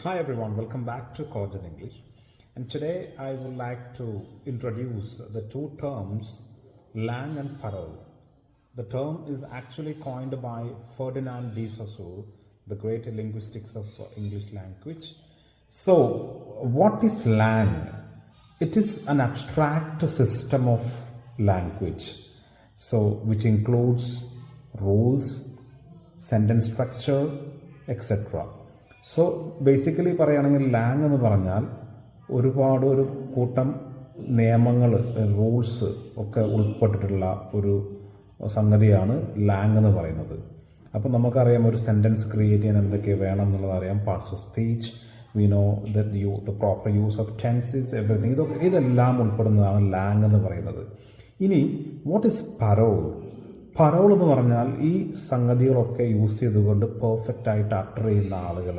Hi everyone, welcome back to Cogent English. And today I would like to introduce the two terms Lang and Parole. The term is actually coined by Ferdinand de Saussure, the great linguistics of English language. So, what is Lang? It is an abstract system of language, which includes rules, sentence structure, etc. So basically പറയുകയാണെങ്കിൽ Lang എന്ന് പറഞ്ഞാൽ ഒരു കൂട്ടം നിയമങ്ങൾ rules ഒക്കെ ഉൾപ്പെട്ടിട്ടുള്ള ഒരു സംഗതിയാണ് ലാങ് എന്ന് പറയുന്നത്. അപ്പോൾ നമുക്കറിയാം ഒരു സെൻറ്റൻസ് ക്രിയേറ്റ് ചെയ്യാൻ എന്തൊക്കെ വേണം എന്നുള്ളത് അറിയാം. Parts of speech, we know the proper use of tenses, everything, ഇതെല്ലാം ഉൾപ്പെടുന്നതാണ് ലാങ് എന്ന് പറയുന്നത്. ഇനി വാട്ട് ഈസ് പരോൾ? പരോൾ എന്ന് പറഞ്ഞാൽ ഈ സംഗതികളൊക്കെ യൂസ് ചെയ്തുകൊണ്ട് പെർഫെക്റ്റ് ആയിട്ട് അട്ടർ ചെയ്യുന്ന ആളുകൾ,